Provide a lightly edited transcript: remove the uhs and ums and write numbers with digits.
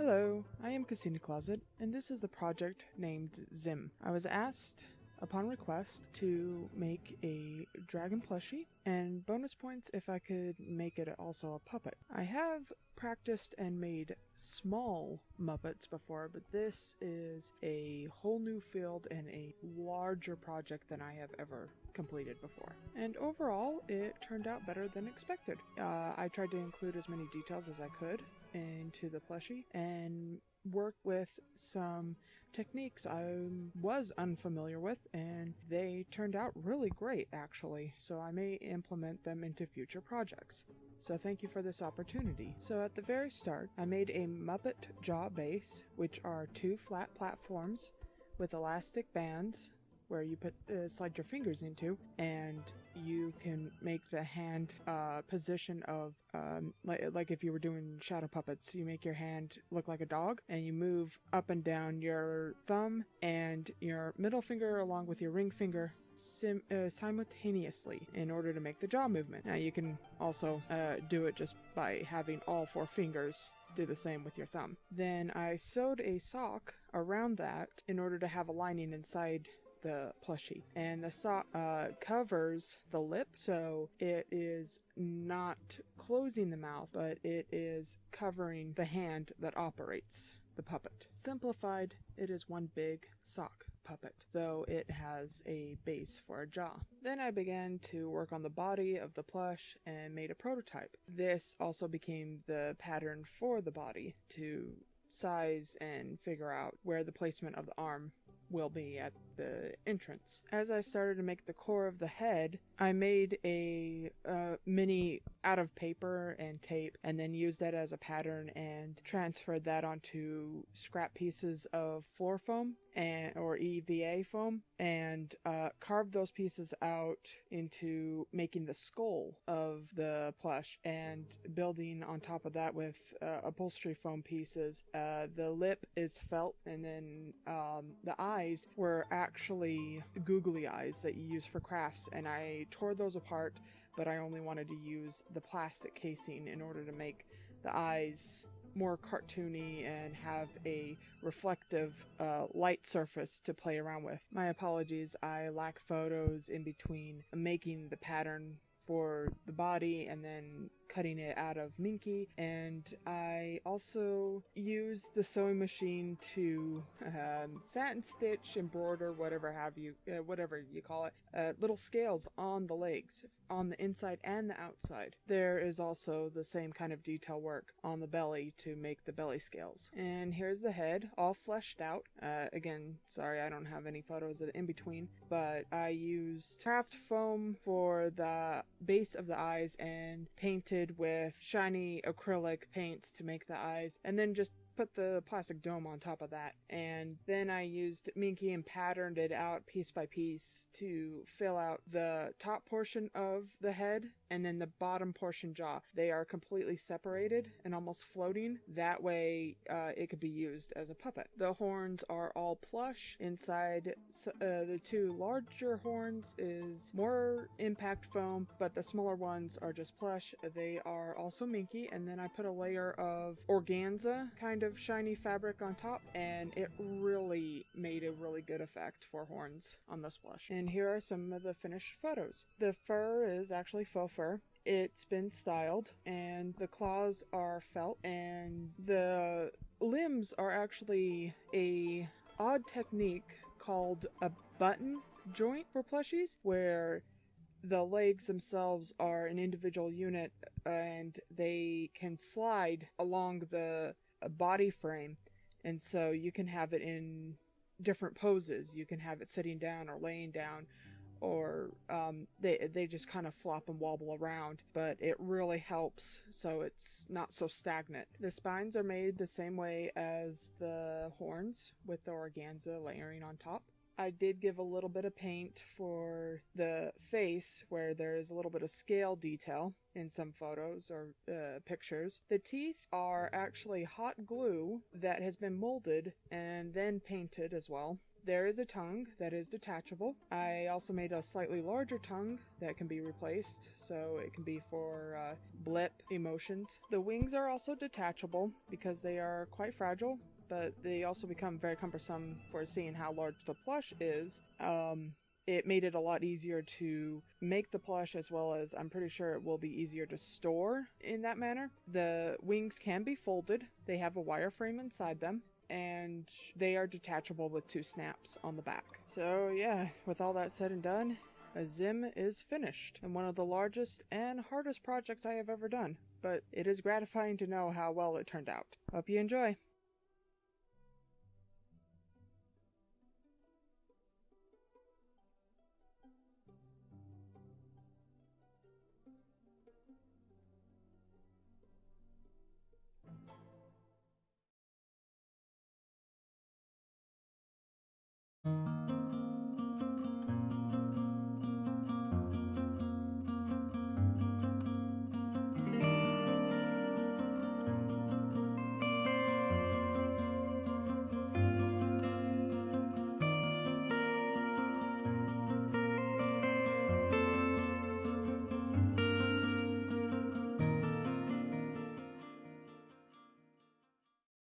Hello, I am Cassina Closet, and this is the project named Zym. I was asked, upon request, to make a dragon plushie, and bonus points if I could make it also a puppet. I have practiced and made small Muppets before, but this is a whole new field and a larger project than I have ever completed before. And overall, it turned out better than expected. I tried to include as many details as I could into the plushie and work with some techniques I was unfamiliar with, and they turned out really great actually, so I may implement them into future projects. So thank you for this opportunity. So at the very start, I made a Muppet jaw base, which are two flat platforms with elastic bands where you slide your fingers into, and you can make the hand position of like if you were doing shadow puppets, you make your hand look like a dog, and you move up and down your thumb and your middle finger along with your ring finger simultaneously in order to make the jaw movement. Now you can also do it just by having all four fingers do the same with your thumb. Then I sewed a sock around that in order to have a lining inside the plushie, and the sock covers the lip, so it is not closing the mouth, but it is covering the hand that operates the puppet. Simplified, it is one big sock puppet, though it has a base for a jaw. Then I began to work on the body of the plush and made a prototype. This also became the pattern for the body to size and figure out where the placement of the arm will be at the entrance. As I started to make the core of the head, I made a mini out of paper and tape, and then used that as a pattern and transferred that onto scrap pieces of floor foam or EVA foam, and carved those pieces out into making the skull of the plush, and building on top of that with upholstery foam pieces. The lip is felt, and then the eyes were actually googly eyes that you use for crafts, and I tore those apart, but I only wanted to use the plastic casing in order to make the eyes more cartoony and have a reflective light surface to play around with. My apologies, I lack photos in between making the pattern for the body and then cutting it out of Minky, and I also used the sewing machine to satin stitch, embroider, whatever you call it, little scales on the legs, on the inside and the outside. There is also the same kind of detail work on the belly to make the belly scales. And here's the head, all fleshed out. Again, sorry I don't have any photos of the in-between, but I used craft foam for the base of the eyes and painted with shiny acrylic paints to make the eyes, and then just put the plastic dome on top of that. And then I used Minky and patterned it out piece by piece to fill out the top portion of the head and then the bottom portion jaw. They are completely separated and almost floating. That way it could be used as a puppet. The horns are all plush. Inside the two larger horns is more impact foam, but the smaller ones are just plush. They are also Minky, and then I put a layer of organza kind of shiny fabric on top, and it really made a really good effect for horns on this plush. And here are some of the finished photos. The fur is actually faux fur. It's been styled, and the claws are felt, and the limbs are actually a odd technique called a button joint for plushies, where the legs themselves are an individual unit and they can slide along the body frame, and so you can have it in different poses. You can have it sitting down or laying down, or they just kind of flop and wobble around, but it really helps so it's not so stagnant. The spines are made the same way as the horns, with the organza layering on top. I did give a little bit of paint for the face, where there is a little bit of scale detail in some photos or pictures. The teeth are actually hot glue that has been molded and then painted as well. there is a tongue that is detachable. I also made a slightly larger tongue that can be replaced, so it can be for blip emotions. The wings are also detachable because they are quite fragile, but they also become very cumbersome for seeing how large the plush is. It made it a lot easier to make the plush, as well as I'm pretty sure it will be easier to store in that manner. The wings can be folded. They have a wireframe inside them, and they are detachable with 2 snaps on the back. So yeah, with all that said and done, a Zym is finished, and one of the largest and hardest projects I have ever done. But it is gratifying to know how well it turned out. Hope you enjoy!